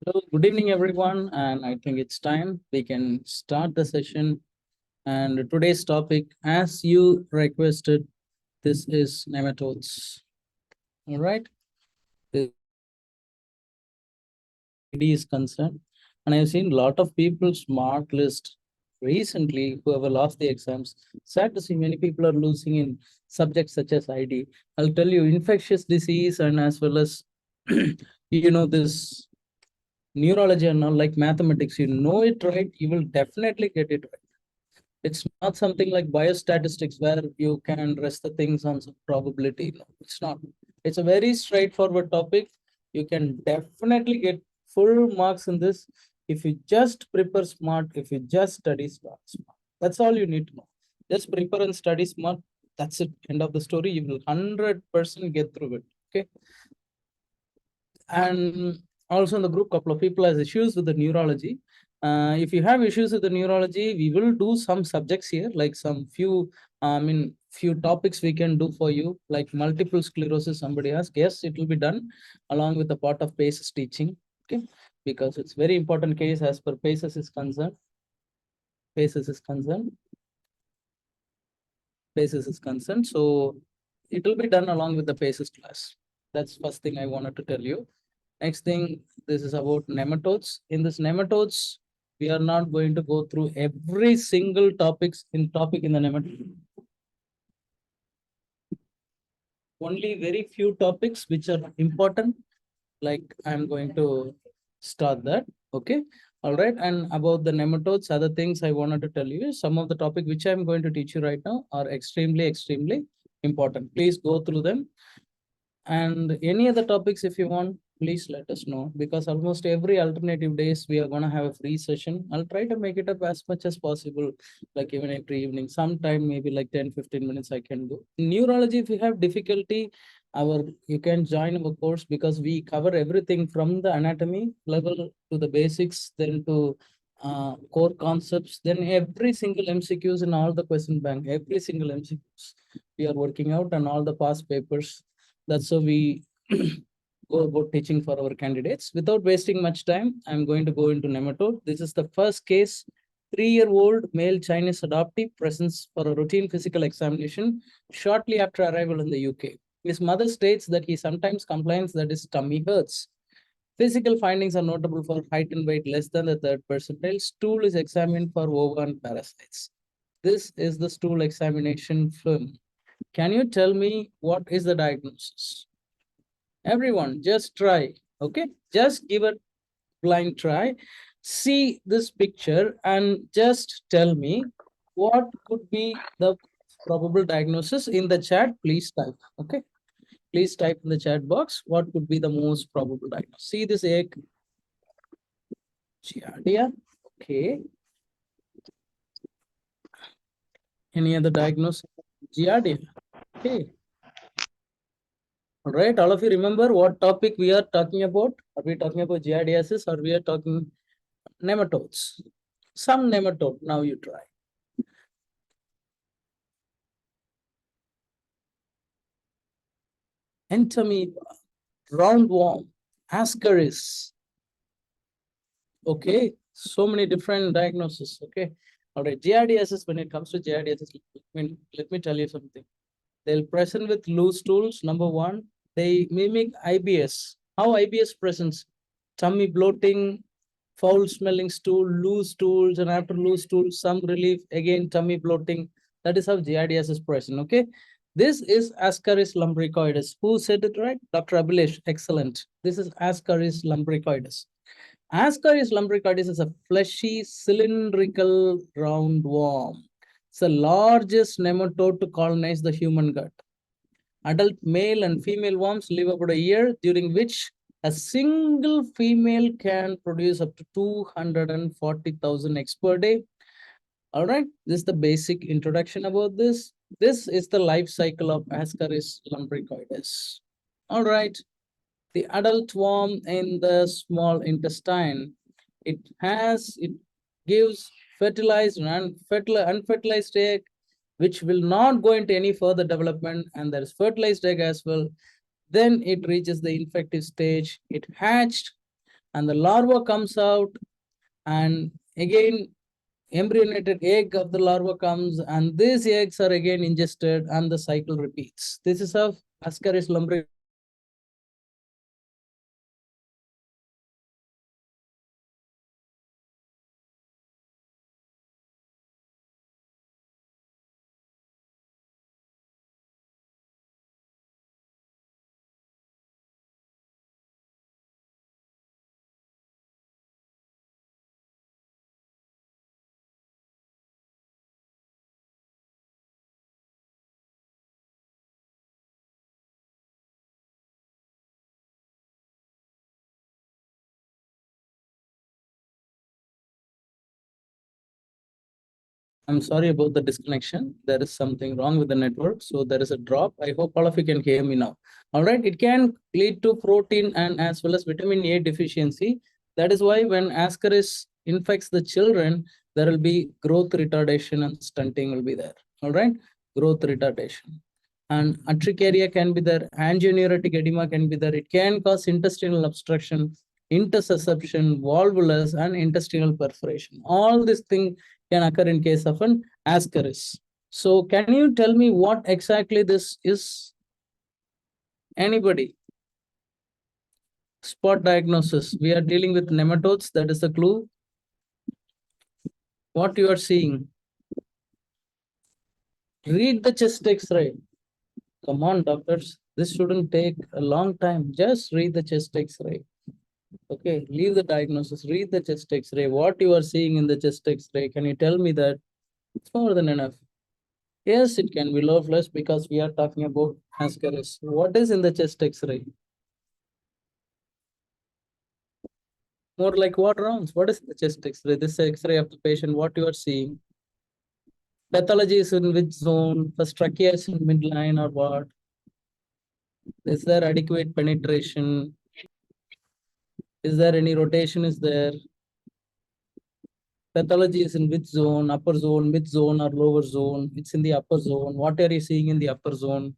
Hello, good evening, everyone. And I think it's time we can start the session. And today's topic, as you requested, this is nematodes. All right. The ID is concerned. And I've seen a lot of people's mark list recently who have lost the exams. Sad to see many people are losing in subjects such as ID. I'll tell you, infectious disease and as well as, this neurology and all like mathematics, you know it right, you will definitely get it right. It's not something like biostatistics where you can rest the things on some probability. No, it's not. It's a very straightforward topic. You can definitely get full marks in this if you just prepare smart, if you just study smart. That's all you need to know. Just prepare and study smart. That's it. End of the story. You will 100% get through it. Okay. And also in the group, couple of people has issues with the neurology. If you have issues with the neurology, we will do some subjects here, like some few topics we can do for you, like multiple sclerosis. Somebody asked, yes, it will be done along with the part of PACES teaching. Okay, because it's very important case as per PACES is concerned. PACES is concerned. PACES is concerned. So it will be done along with the PACES class. That's first thing I wanted to tell you. Next thing, this is about nematodes. In this nematodes, we are not going to go through every single topic in the nematode. Only very few topics which are important. Like I'm going to start that. Okay. All right. And about the nematodes, other things I wanted to tell you, some of the topic which I'm going to teach you right now are extremely important. Please go through them. And any other topics, if you want, please let us know, because almost every alternative days we are going to have a free session. I'll try to make it up as much as possible, like even every evening, sometime maybe like 10-15 minutes I can do. Neurology, if you have difficulty, you can join our course, because we cover everything from the anatomy level to the basics, then to core concepts, then every single MCQs in all the question bank, every single MCQs we are working out, and all the past papers. That's how we go about teaching for our candidates. Without wasting much time, I'm going to go into nematode. This is the first case. 3-year-old male Chinese adoptee presents for a routine physical examination shortly after arrival in the UK. His mother states that he sometimes complains that his tummy hurts. Physical findings are notable for height and weight less than the third percentile. Stool is examined for ova and parasites. This is the stool examination film. Can you tell me what is the diagnosis? Everyone, just try. Okay, just give a blind try. See this picture and just tell me what could be the probable diagnosis. In the chat, please type. Okay, please type in the chat box what could be the most probable diagnosis. See this egg, Giardia. Okay, any other diagnosis? Giardia. Okay. All right, all of you remember what topic we are talking about? Are we talking about giardiasis or we are talking nematodes? Some nematode, now you try. Entamoeba, roundworm, ascaris. Okay, so many different diagnoses. Okay, all right, giardiasis, when it comes to giardiasis, let me tell you something. They'll present with loose stools, number one. They mimic IBS. How IBS presents? Tummy bloating, foul smelling stool, loose stools, and after loose stools, some relief, again tummy bloating. That is how giardiasis is present. Okay. This is Ascaris lumbricoides. Who said it right? Dr. Abhilesh. Excellent. This is Ascaris lumbricoides. Ascaris lumbricoides is a fleshy, cylindrical roundworm. It's the largest nematode to colonize the human gut. Adult male and female worms live about a year, during which a single female can produce up to 240,000 eggs per day. All right, this is the basic introduction about this. This is the life cycle of Ascaris lumbricoides. All right, the adult worm in the small intestine, it gives fertilized and unfertilized egg, which will not go into any further development, and there is fertilized egg as well. Then it reaches the infective stage. It hatched. and the larva comes out, and again embryonated egg of the larva comes, and these eggs are again ingested, and the cycle repeats. This is how Ascaris lumbricoides. I'm sorry about the disconnection. There is something wrong with the network. So there is a drop. I hope all of you can hear me now. All right. It can lead to protein and as well as vitamin A deficiency. That is why when Ascaris infects the children, there will be growth retardation and stunting will be there. All right. Growth retardation. And urticaria can be there. Angioneurotic edema can be there. It can cause intestinal obstruction, intersusception, volvulus, and intestinal perforation. All these things can occur in case of an Ascaris. So can you tell me what exactly this is? Anybody? Spot diagnosis. We are dealing with nematodes. That is the clue. What you are seeing. Read the chest X-ray. Come on, doctors. This shouldn't take a long time. Just read the chest X-ray. Okay, leave the diagnosis. Read the chest X-ray. What you are seeing in the chest X-ray. Can you tell me that? It's more than enough. Yes, it can be low flush because we are talking about Ascaris. What is in the chest X-ray? More like what rounds? What is the chest X-ray? This X-ray of the patient, what you are seeing. Pathology is in which zone? First trachea is in midline or what? Is there adequate penetration? Is there any rotation is there? Pathology is in which zone? Upper zone, mid zone or lower zone? It's in the upper zone. What are you seeing in the upper zone?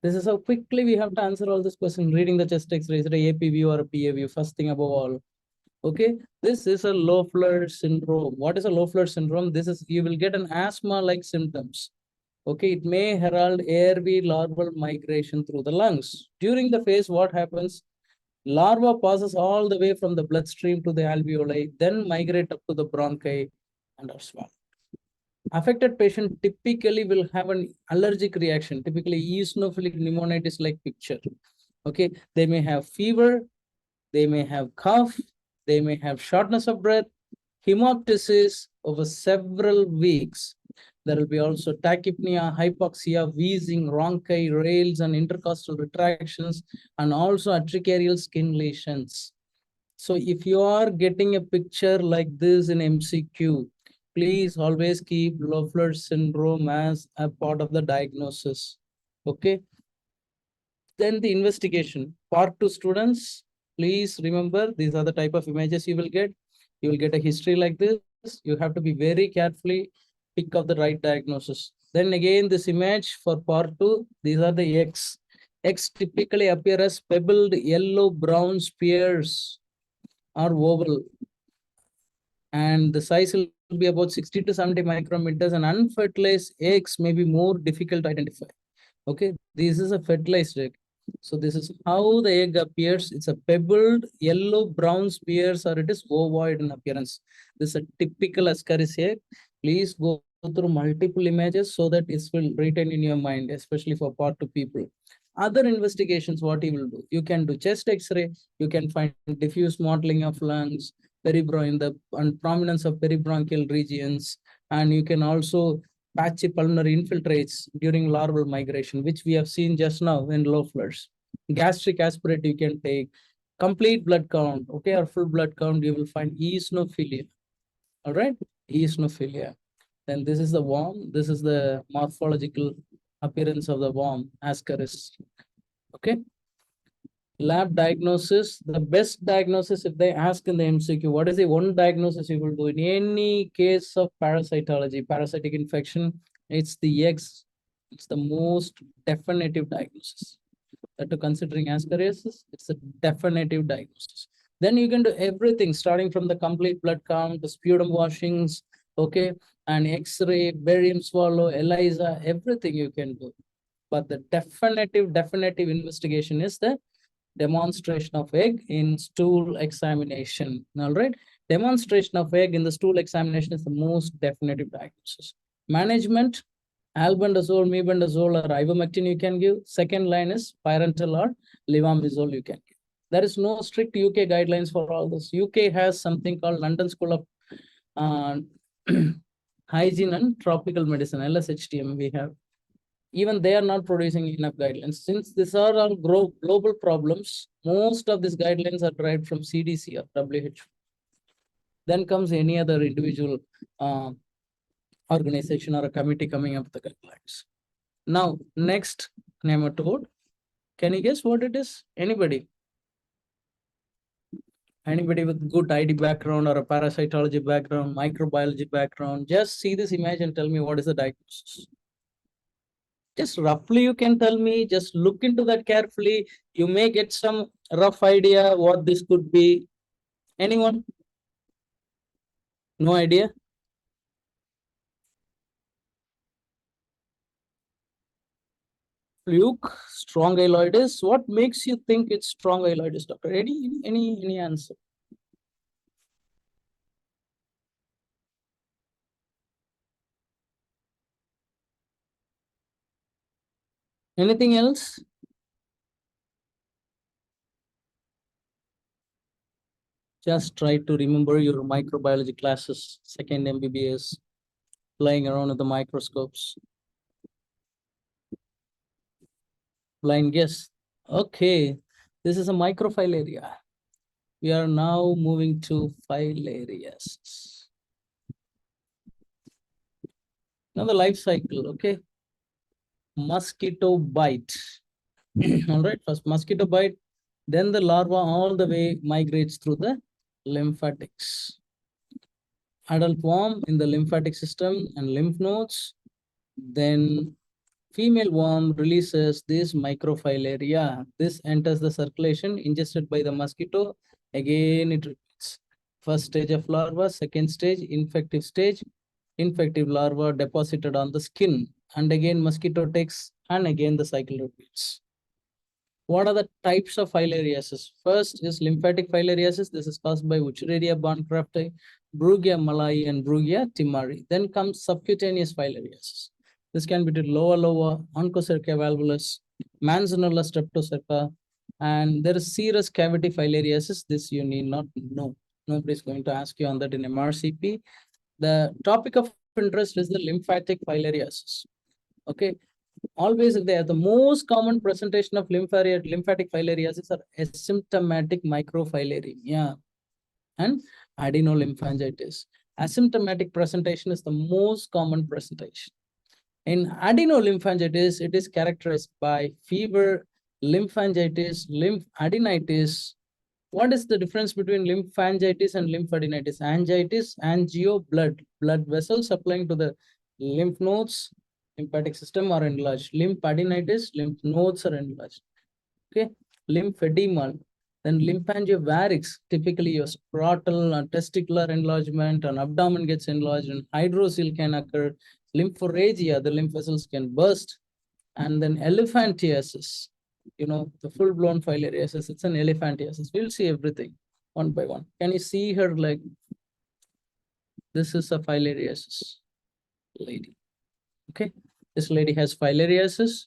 This is how quickly we have to answer all this question. Reading the chest X-ray, is it a AP view or a PA view? First thing above all. Okay, this is a Loeffler syndrome. What is a Loeffler syndrome? This is, you will get an asthma-like symptoms. Okay, it may herald airway larval migration through the lungs. During the phase, what happens? Larva passes all the way from the bloodstream to the alveoli, then migrate up to the bronchi and are swallowed. Affected patient typically will have an allergic reaction, typically eosinophilic pneumonitis-like picture. Okay, they may have fever, they may have cough, they may have shortness of breath, hemoptysis over several weeks. There will be also tachypnea, hypoxia, wheezing, rhonchi, rales, and intercostal retractions, and also urticarial skin lesions. So if you are getting a picture like this in MCQ, please always keep Loeffler syndrome as a part of the diagnosis. Okay. Then the investigation. Part 2 students, please remember these are the type of images you will get. You will get a history like this. You have to be very carefully pick up the right diagnosis. Then again, this image for part 2, these are the X. X typically appear as pebbled yellow-brown spears or oval. And the size will be about 60 to 70 micrometers, and unfertilized eggs may be more difficult to identify. Okay, this is a fertilized egg. So this is how the egg appears. It's a pebbled yellow-brown spears, or it is ovoid in appearance. This is a typical Ascaris egg. Please go through multiple images so that it will retain in your mind, especially for part 2 people. Other investigations, what you will do? You can do chest X-ray. You can find diffuse mottling of lungs, in the prominence of peribronchial regions, and you can also patchy pulmonary infiltrates during larval migration, which we have seen just now in Loeffler's. Gastric aspirate you can take, complete blood count, okay, or full blood count, you will find eosinophilia. All right, eosinophilia. Then this is the worm. This is the morphological appearance of the worm, Ascaris. Okay. Lab diagnosis, the best diagnosis, if they ask in the MCQ, what is the one diagnosis you will do in any case of parasitology, parasitic infection? It's the X. It's the most definitive diagnosis. That to considering ascariasis, it's a definitive diagnosis. Then you can do everything starting from the complete blood count, the sputum washings, okay, and X-ray, barium swallow, ELISA, everything you can do. But the definitive investigation is the demonstration of egg in stool examination. All right. Demonstration of egg in the stool examination is the most definitive diagnosis. Management, albendazole, mebendazole, or ivermectin you can give. Second line is parental or levamisole you can give. There is no strict UK guidelines for all this. UK has something called London School of uh, Hygiene and Tropical Medicine, LSHTM we have. Even they are not producing enough guidelines. Since these are all global problems, most of these guidelines are derived from CDC or WHO. Then comes any other individual organization or a committee coming up with the guidelines. Now, next nematode. Can you guess what it is? Anybody? Anybody with good ID background or a parasitology background, microbiology background, just see this image and tell me what is the diagnosis. Just roughly you can tell me, just look into that carefully. You may get some rough idea what this could be. Anyone? No idea? Luke, strong hyaloides. What makes you think it's strong hyaloides, doctor? Any answer? Anything else? Just try to remember your microbiology classes, second MBBS, playing around with the microscopes. Blind guess. Okay, this is a microfilaria. We are now moving to filariasis. Now the life cycle, okay. Mosquito bite. All right, first mosquito bite, then the larva all the way migrates through the lymphatics. Adult worm in the lymphatic system and lymph nodes. Then female worm releases this microfilaria. This enters the circulation, ingested by the mosquito. Again, it repeats. First stage of larva, second stage, infective stage. Infective larva deposited on the skin. And again, mosquito takes, and again, the cycle repeats. What are the types of filariasis? First is lymphatic filariasis. This is caused by Wuchereria bancrafti, Brugia malayi, and Brugia timari. Then comes subcutaneous filariasis. This can be to lower, onchocerca valvulus, Manzanella streptocerca, and there is serous cavity filariasis. This you need not know. Nobody is going to ask you on that in MRCP. The topic of interest is the lymphatic filariasis. Okay, always there. The most common presentation of lymphatic filariasis are asymptomatic microfilariae and adenolemphangitis. Asymptomatic presentation is the most common presentation. In adenolemphangitis, it is characterized by fever, lymphangitis, lymphadenitis. What is the difference between lymphangitis and lymphadenitis? Angitis, angio, blood vessels supplying to the lymph nodes, lymphatic system are enlarged. Lymphadenitis, lymph nodes are enlarged. Okay, lymphedema. Then lymphangiovarics, typically your scrotal and testicular enlargement and abdomen gets enlarged, and hydrocele can occur. Lymphoragia, the lymph vessels can burst. And then elephantiasis, you know, the full-blown filariasis, it's an elephantiasis. We'll see everything one by one. Can you see her like, this is a filariasis lady. Okay, this lady has filariasis.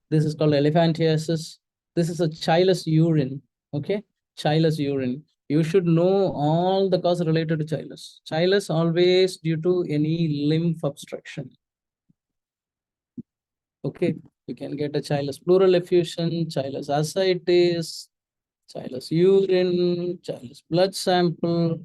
This is called elephantiasis. This is a chylous urine. Okay, chylous urine. You should know all the causes related to chylous. Chylous always due to any lymph obstruction. Okay, you can get a chylous pleural effusion, chylous ascites, chylous urine, chylous blood sample.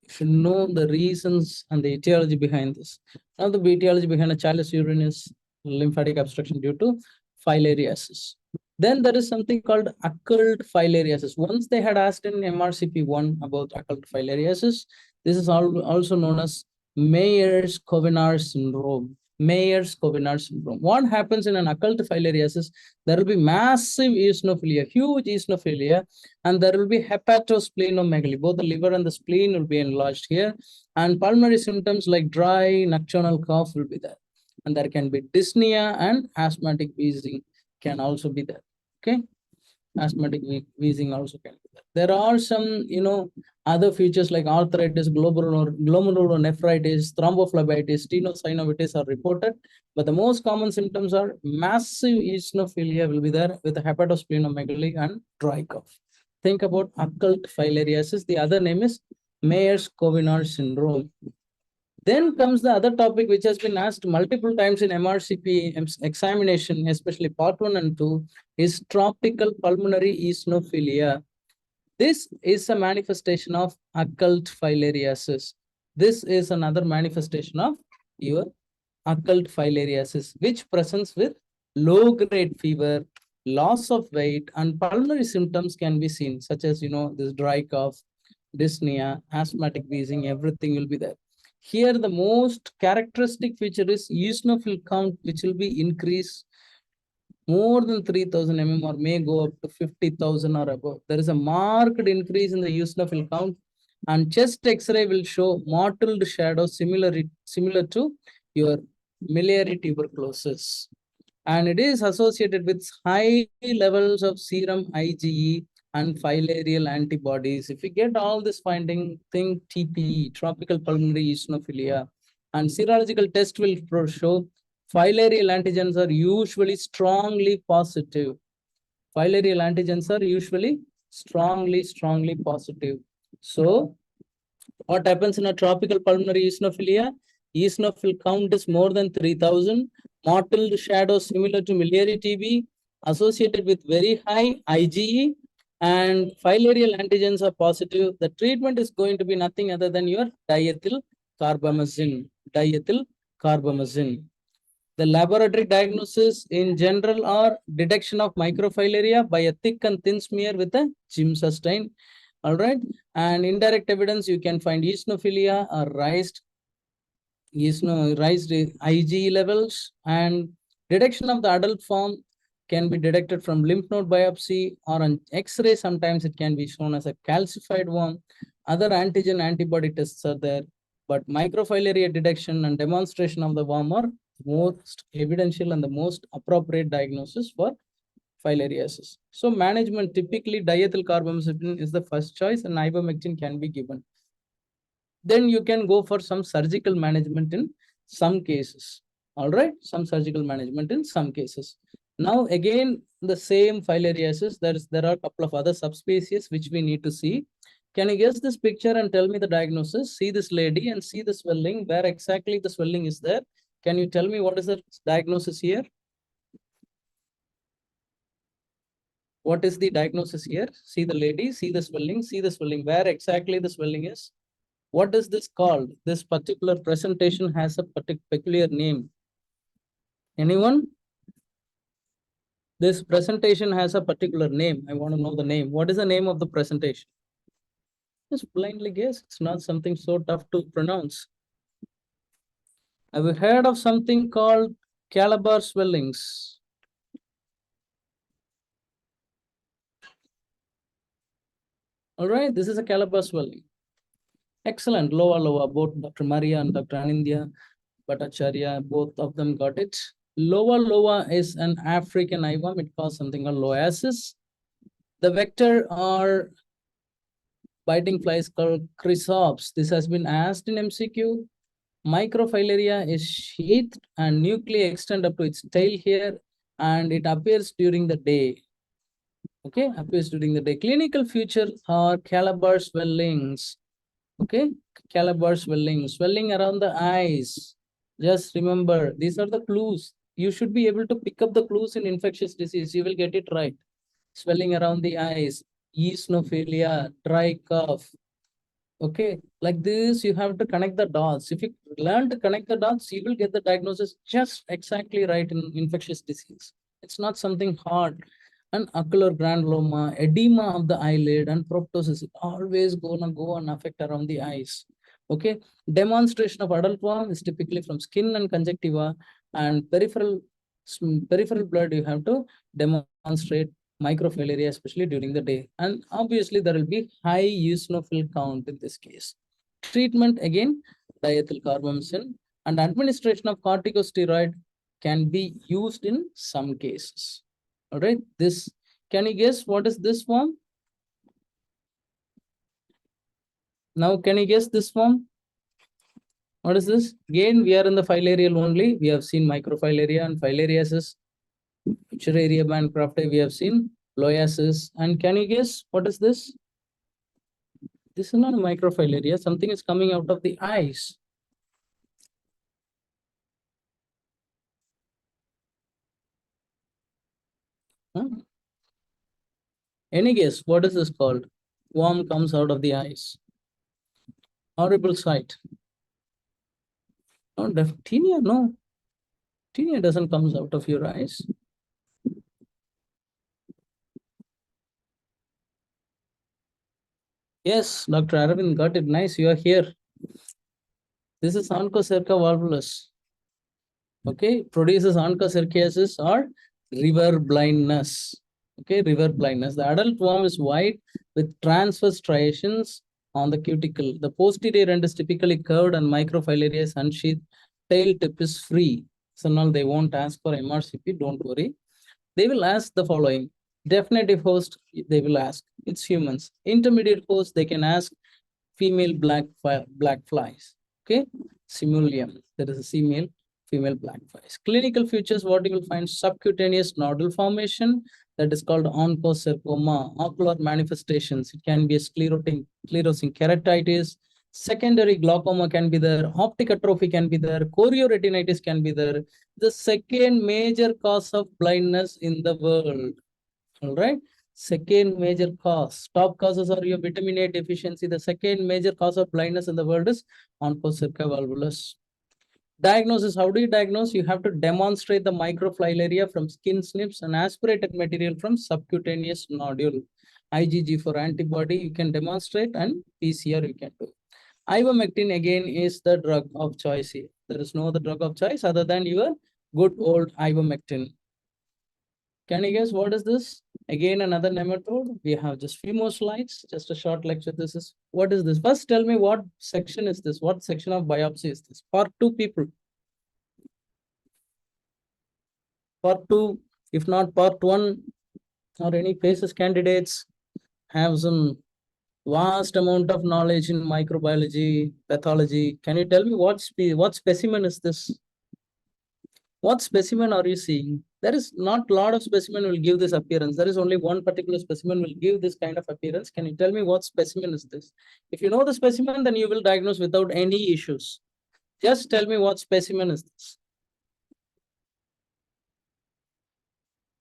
You should know the reasons and the etiology behind this. Now, the etiology behind a chylous urine is lymphatic obstruction due to filariasis. Then there is something called occult filariasis. Once they had asked in MRCP1 about occult filariasis, this is also known as Meyers-Covenard syndrome. Myers-Covenant syndrome. What happens in an occult filariasis? There will be massive eosinophilia, huge eosinophilia, and there will be hepatosplenomegaly. Both the liver and the spleen will be enlarged here, and pulmonary symptoms like dry nocturnal cough will be there, and there can be dyspnea and asthmatic wheezing can also be there. Okay, asthmatic wheezing also can be there. There are some, other features like arthritis, glomerulonephritis, thrombophlebitis, tenosynovitis are reported, but the most common symptoms are massive eosinophilia will be there with hepatosplenomegaly and dry cough. Think about occult filariasis. The other name is Myers-Covenant syndrome. Then comes the other topic which has been asked multiple times in MRCP examination, especially part 1 and 2, is tropical pulmonary eosinophilia. This is a manifestation of occult filariasis. This is another manifestation of your occult filariasis, which presents with low-grade fever, loss of weight, and pulmonary symptoms can be seen, such as, this dry cough, dyspnea, asthmatic wheezing, everything will be there. Here, the most characteristic feature is eosinophil count, which will be increased more than 3000 mm or may go up to 50,000 or above. There is a marked increase in the eosinophil count, and chest X-ray will show mottled shadow similar to your miliary tuberculosis. And it is associated with high levels of serum IgE and filarial antibodies. If you get all this finding, think TPE, tropical pulmonary eosinophilia, and serological test will show filarial antigens are usually strongly positive. Filarial antigens are usually strongly positive. So, what happens in a tropical pulmonary eosinophilia? Eosinophil count is more than 3000. Mottled shadow similar to miliary TB, associated with very high IgE, and filarial antigens are positive. The treatment is going to be nothing other than your diethyl carbamazine. Diethyl carbamazine. The laboratory diagnosis in general are detection of microfilaria by a thick and thin smear with a Giemsa stain. All right. And indirect evidence, you can find eosinophilia or raised IgE levels, and detection of the adult form can be detected from lymph node biopsy or on X-ray. Sometimes it can be shown as a calcified worm. Other antigen antibody tests are there, but microfilaria detection and demonstration of the worm are most evidential and the most appropriate diagnosis for filariasis. So management, typically diethyl carbamazepine is the first choice, and ivermectin can be given. Then you can go for some surgical management in some cases. All right, some surgical management in some cases. Now again, the same filariasis, there are a couple of other subspecies which we need to see. Can you guess this picture and tell me the diagnosis? See this lady and see the swelling, where exactly the swelling is there. Can you tell me what is the diagnosis here? What is the diagnosis here? See the lady, see the swelling, where exactly the swelling is. What is this called? This particular presentation has a peculiar name. Anyone? This presentation has a particular name. I want to know the name. What is the name of the presentation? Just blindly guess. It's not something so tough to pronounce. Have you heard of something called Calabar swellings? All right, this is a Calabar swelling. Excellent. Lower. Both Dr. Maria and Dr. Anindya Bhattacharya, both of them got it. Lower is an African eyeworm. It causes something called loasis. The vector are biting flies called chrysops. This has been asked in MCQ. Microfilaria is sheathed and nuclei extend up to its tail here, and it appears during the day. Okay, appears during the day. Clinical features are Calabar swellings. Okay, Calabar swelling around the eyes. Just remember, these are the clues. You should be able to pick up the clues in infectious disease. You will get it right. Swelling around the eyes, eosinophilia, dry cough. Okay, like this, you have to connect the dots. If you learn to connect the dots, you will get the diagnosis just exactly right in infectious disease. It's not something hard. And ocular granuloma, edema of the eyelid, and proptosis, always gonna go and affect around the eyes. Okay, demonstration of adult form is typically from skin and conjunctiva, and peripheral blood you have to demonstrate microfilaria, especially during the day. And obviously there will be high eosinophil count in this case. Treatment again, diethyl carbamazine, and administration of corticosteroid can be used in some cases. All right, this, can you guess what is this form? Now, can you guess this form? What is this? Again, we are in the filarial only. We have seen microfilaria and filariasis. Filariaria bancrofti, we have seen loiasis. And can you guess what is this? This is not a microfilaria. Something is coming out of the eyes. Huh? Any guess? What is this called? Worm comes out of the eyes. Horrible sight. No, tinea, no. Tinea doesn't come out of your eyes. Yes, Dr. Aravind got it. Nice, you are here. This is Onchocerca volvulus. Okay, produces onchocerciasis or river blindness. Okay, river blindness. The adult worm is white with transverse striations on the cuticle. The posterior end is typically curved and microfilaria is unsheathed. Tail tip is free. So now they won't ask for MRCP, don't worry. They will ask the following. Definitive host, they will ask. It's humans. Intermediate host, they can ask female black flies. Okay, simulium. There is a female black flies. Clinical features, what you will find: subcutaneous nodule formation, that is called onchocercoma. Ocular manifestations, it can be a sclerosing keratitis. Secondary glaucoma can be there. Optic atrophy can be there. Chorioretinitis can be there. The second major cause of blindness in the world. All right. Second major cause. Top causes are your vitamin A deficiency. The second major cause of blindness in the world is onchocerca volvulus. Diagnosis. How do you diagnose? You have to demonstrate the microfilaria from skin snips and aspirated material from subcutaneous nodule. IgG for antibody you can demonstrate, and PCR you can do. Ivermectin again is the drug of choice here. There is no other drug of choice other than your good old ivermectin. Can you guess what is this? Again, another nematode. We have just few more slides, just a short lecture. This is, what is this? First, tell me what section is this? What section of biopsy is this? Part 2 people. Part 2, if not part 1, or any phases candidates have some vast amount of knowledge in microbiology, pathology. Can you tell me what specimen is this? What specimen are you seeing? There is not a lot of specimen will give this appearance. There is only one particular specimen will give this kind of appearance. Can you tell me what specimen is this? If you know the specimen, then you will diagnose without any issues. Just tell me what specimen is this.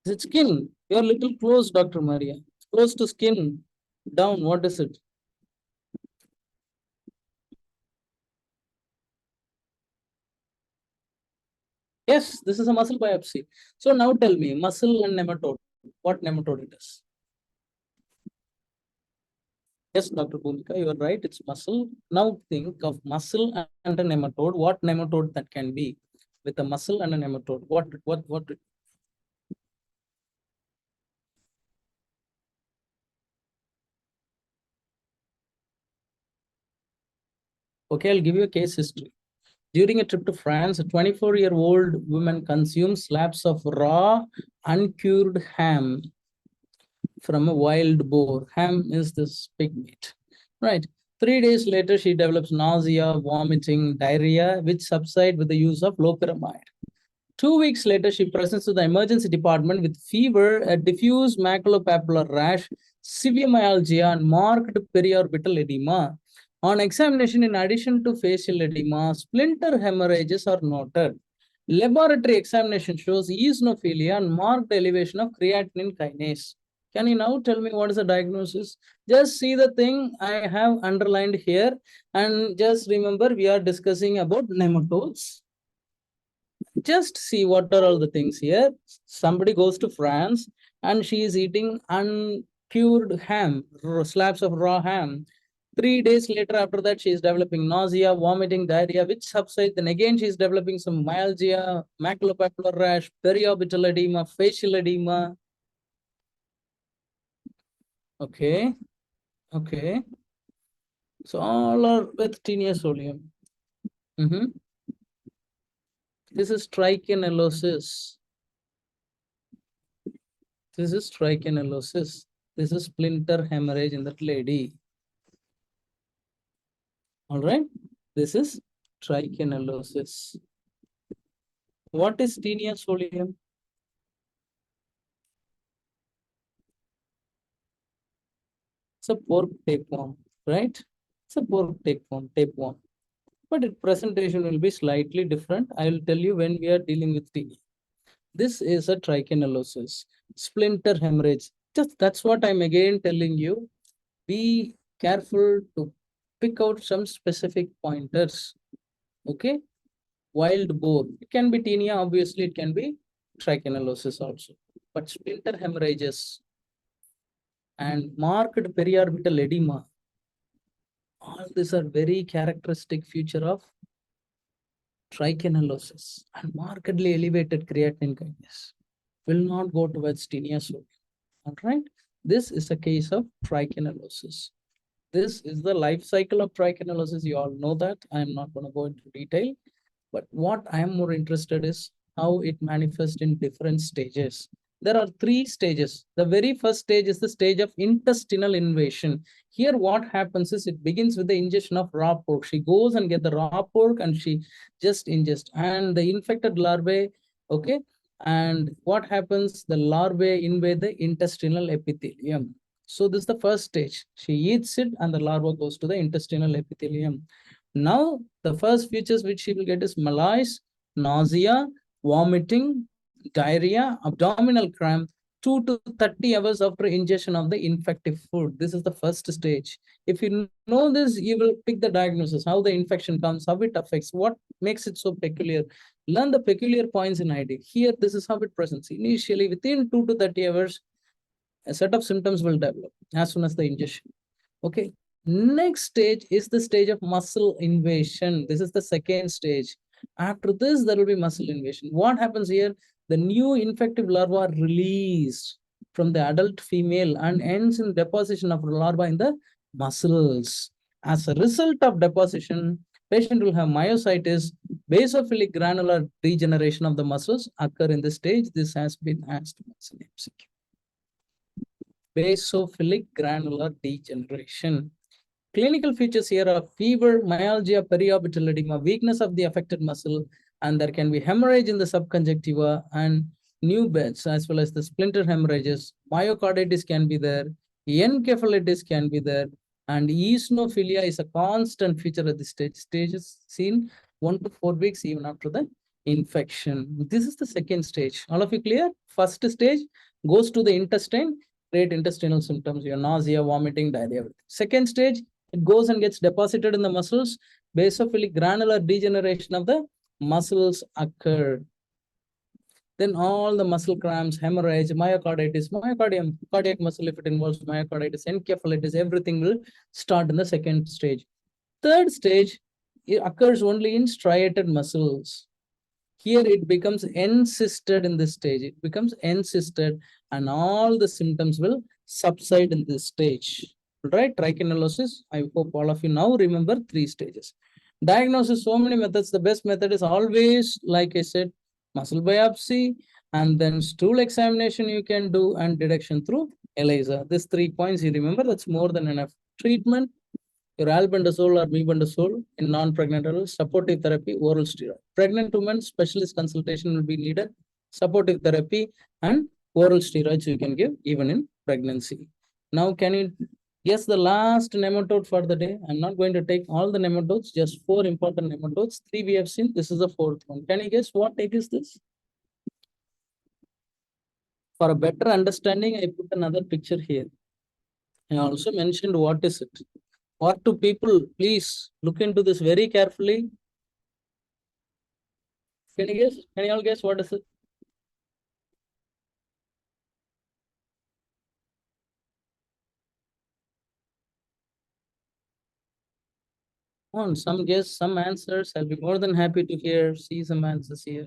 Is it skin? You are little close, Dr. Maria. Close to skin. Down, what is it? Yes, this is a muscle biopsy. So now tell me, muscle and nematode. What nematode it is? Yes, Dr. Bhumika, you are right. It's muscle. Now think of muscle and a nematode. What nematode that can be with a muscle and a nematode? What? Okay, I'll give you a case history. During a trip to France, a 24-year-old woman consumes slabs of raw, uncured ham from a wild boar. Ham is this pig meat, right? 3 days later, she develops nausea, vomiting, diarrhea, which subside with the use of loperamide. 2 weeks later, she presents to the emergency department with fever, a diffuse maculopapular rash, severe myalgia, and marked periorbital edema. On examination, in addition to facial edema, splinter hemorrhages are noted. Laboratory examination shows eosinophilia and marked elevation of creatinine kinase. Can you now tell me what is the diagnosis? Just see the thing I have underlined here, and just remember we are discussing about nematodes. Just see what are all the things here. Somebody goes to France and she is eating uncured ham, slabs of raw ham. 3 days later, after that, she is developing nausea, vomiting, diarrhea, which subside. Then again, she is developing some myalgia, maculopapular rash, periorbital edema, facial edema. Okay, okay. So all are with tinea solium. This is trichonellosis. This is trichonellosis. This is splinter hemorrhage in that lady. All right. This is trichonellosis. What is tinea solium? It's a pork tapeworm, right? It's a pork tapeworm. But its presentation will be slightly different. I will tell you when we are dealing with tinea. This is a trichonellosis, splinter hemorrhage. Just that's what I'm again telling you. Be careful to pick out some specific pointers. Okay, wild boar. It can be tinea, obviously, it can be trichonellosis also. But splinter hemorrhages and marked periorbital edema, all these are very characteristic feature of trichonellosis, and markedly elevated creatinine kinase will not go towards tinea solium. All right, this is a case of trichonellosis. This is the life cycle of trichonellosis. You all know that. I'm not going to go into detail. But what I am more interested is how it manifests in different stages. There are 3 stages. The very first stage is the stage of intestinal invasion. Here, what happens is it begins with the ingestion of raw pork. She goes and get the raw pork and she just ingests. And the infected larvae, okay. And what happens? The larvae invade the intestinal epithelium. So this is the first stage. She eats it and the larva goes to the intestinal epithelium. Now, the first features which she will get is malaise, nausea, vomiting, diarrhea, abdominal cramp, 2 to 30 hours after ingestion of the infective food. This is the first stage. If you know this, you will pick the diagnosis, how the infection comes, how it affects, what makes it so peculiar. Learn the peculiar points in ID. Here, this is how it presents. Initially, within 2 to 30 hours, a set of symptoms will develop as soon as the ingestion. Okay. Next stage is the stage of muscle invasion. This is the second stage. After this, there will be muscle invasion. What happens here? The new infective larva are released from the adult female and ends in deposition of larva in the muscles. As a result of deposition, patient will have myositis, basophilic granular degeneration of the muscles occur in this stage. This has been asked once in MCQ. Basophilic granular degeneration. Clinical features here are fever, myalgia, periorbital edema, weakness of the affected muscle, and there can be hemorrhage in the subconjunctiva and new beds, as well as the splinter hemorrhages. Myocarditis can be there, encephalitis can be there, and eosinophilia is a constant feature at this stage. Stage is seen 1 to 4 weeks even after the infection. This is the second stage. All of you clear? First stage goes to the intestine, create intestinal symptoms, your nausea, vomiting, diarrhea. Second stage, it goes and gets deposited in the muscles. Basophilic granular degeneration of the muscles occur. Then all the muscle cramps, hemorrhage, myocarditis, myocardium, cardiac muscle, if it involves myocarditis, encephalitis, everything will start in the second stage. Third stage, it occurs only in striated muscles. Here it becomes encysted in this stage. It becomes encysted and all the symptoms will subside in this stage. Right? Trichonellosis. I hope all of you now remember 3 stages. Diagnosis, so many methods. The best method is always, like I said, muscle biopsy and then stool examination you can do and detection through ELISA. These 3 points you remember, that's more than enough. Treatment, your albendazole or mebendazole in non-pregnant adults, supportive therapy, oral steroid. Pregnant women, specialist consultation will be needed, supportive therapy and oral steroids you can give even in pregnancy. Now, can you guess the last nematode for the day? I'm not going to take all the nematodes, just 4 important nematodes. 3 we have seen. This is the 4th one. Can you guess what egg is this? For a better understanding, I put another picture here. I also mentioned what is it. What do people, please look into this very carefully. Can you guess? Can you all guess what is it? On some guess, some answers. I'll be more than happy to see some answers here.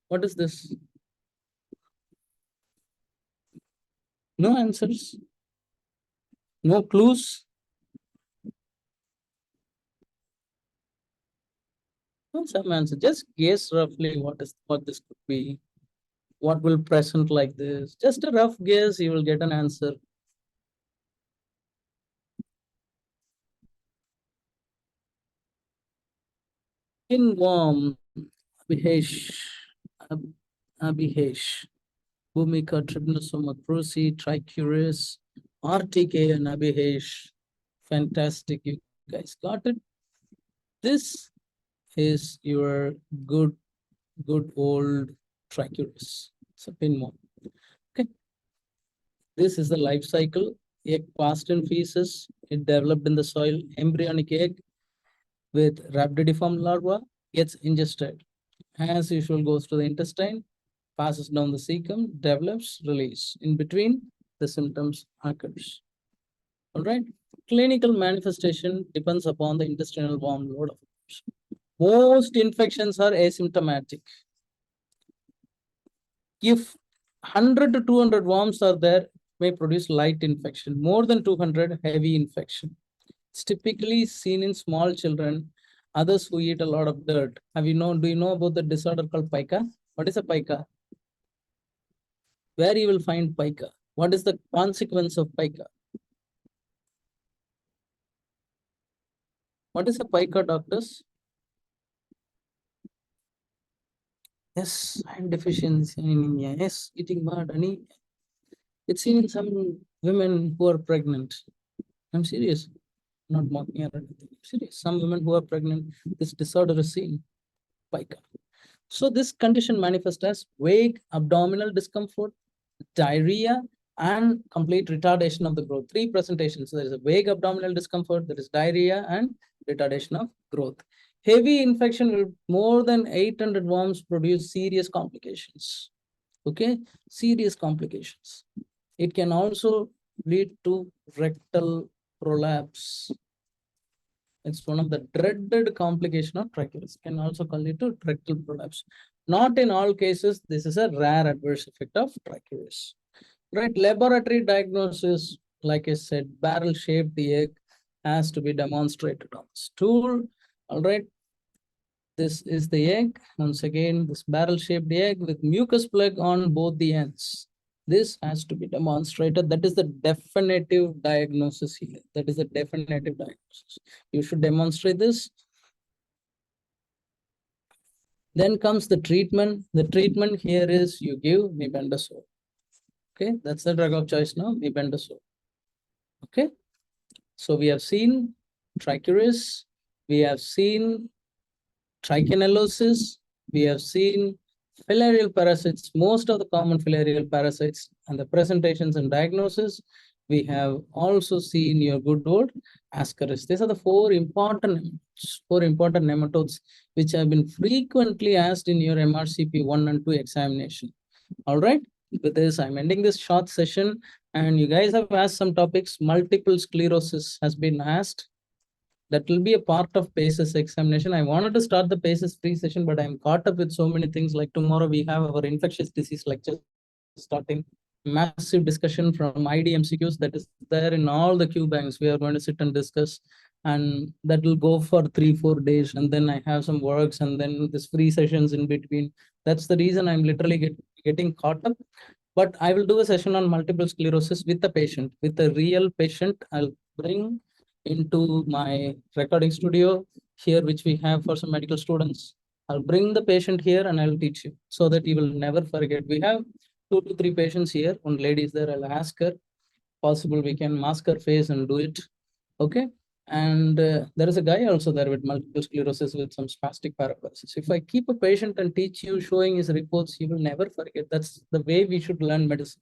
What is this? No answers. No clues. No, some answer. Just guess roughly what this could be. What will present like this? Just a rough guess. You will get an answer. In warm, Abhihesh, Abhihesh, Bhumika, Trypanosoma cruzi, Trichuris, RTK, and Abhihesh. Fantastic, you guys got it. This is your good old Trichuris. It's a pinworm. Okay. This is the life cycle. Egg passed in feces. It developed in the soil. Embryonic egg with rhabdidiform larva gets ingested. As usual, goes to the intestine, passes down the cecum, develops, release. In between, the symptoms occurs. All right. Clinical manifestation depends upon the intestinal worm load of infection. Most infections are asymptomatic. If 100 to 200 worms are there, may produce light infection. More than 200, heavy infection. It's typically seen in small children, others who eat a lot of dirt. Do you know about the disorder called pica? What is a pica? Where you will find pica? What is the consequence of pica? What is a pica, doctors? Yes, iron deficiency anemia. Yes, eating mud, anemia. It's seen in some women who are pregnant. I'm serious. Not mocking or anything. I'm serious. Some women who are pregnant, this disorder is seen. Pica. So this condition manifests as vague abdominal discomfort, diarrhea, and complete retardation of the growth. Three presentations. So there is a vague abdominal discomfort, there is diarrhea, and retardation of growth. Heavy infection will more than 800 worms produce serious complications. Okay, serious complications. It can also lead to rectal prolapse. It's one of the dreaded complication of trichuris. Can also call it to rectal prolapse. Not in all cases, this is a rare adverse effect of trichuris. Right, laboratory diagnosis, like I said, barrel-shaped egg has to be demonstrated on stool. All right, this is the egg. Once again, this barrel-shaped egg with mucus plug on both the ends. This has to be demonstrated. That is the definitive diagnosis here. That is the definitive diagnosis. You should demonstrate this. Then comes the treatment. The treatment here is you give mebendazole. Okay, that's the drug of choice now, mebendazole. Okay, so we have seen trichuris, we have seen trichinellosis, we have seen filarial parasites, most of the common filarial parasites and the presentations and diagnosis. We have also seen your good old Ascaris. These are the four important nematodes which have been frequently asked in your MRCP 1 and 2 examination. All right, with this, I'm ending this short session. And you guys have asked some topics. Multiple sclerosis has been asked. That will be a part of PACES examination. I wanted to start the PACES free session, but I'm caught up with so many things. Like tomorrow, we have our infectious disease lecture starting. Massive discussion from ID MCQs that is there in all the Q banks. We are going to sit and discuss, and that will go for 3-4 days. And then I have some works, and then this free sessions in between. That's the reason I'm literally getting caught up. But I will do a session on multiple sclerosis with a patient, with a real patient. I'll bring into my recording studio here, which we have for some medical students. I'll bring the patient here and I'll teach you so that you will never forget. We have 2 to 3 patients here. One lady is there. I'll ask her. Possible we can mask her face and do it. Okay. And there is a guy also there with multiple sclerosis with some spastic paralysis. If I keep a patient and teach you showing his reports, you will never forget. That's the way we should learn medicine,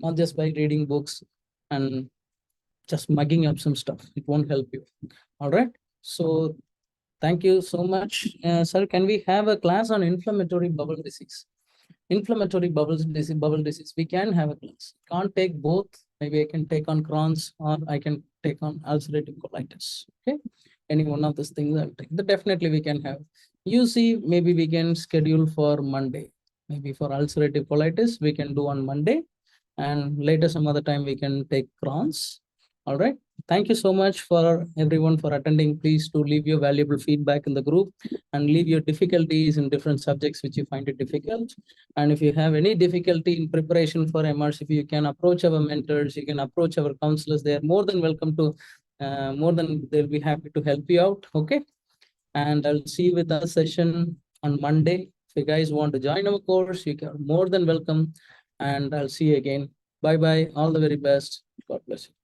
not just by reading books and just mugging up some stuff. It won't help you. All right. So thank you so much. Sir, can we have a class on inflammatory bowel disease? inflammatory bowel disease, we can have a class. Can't take both. Maybe I can take on Crohn's or I can take on ulcerative colitis. Okay, any one of those things I'll take. Definitely we can have. UC, maybe we can schedule for Monday. Maybe for ulcerative colitis, we can do on Monday, and later some other time we can take Crohn's. All right. Thank you so much for everyone for attending. Please do leave your valuable feedback in the group and leave your difficulties in different subjects which you find it difficult. And if you have any difficulty in preparation for MRCP, you can approach our mentors, you can approach our counselors. They are more than welcome to, they'll be happy to help you out. Okay. And I'll see you with our session on Monday. If you guys want to join our course, you are more than welcome. And I'll see you again. Bye bye. All the very best. God bless you.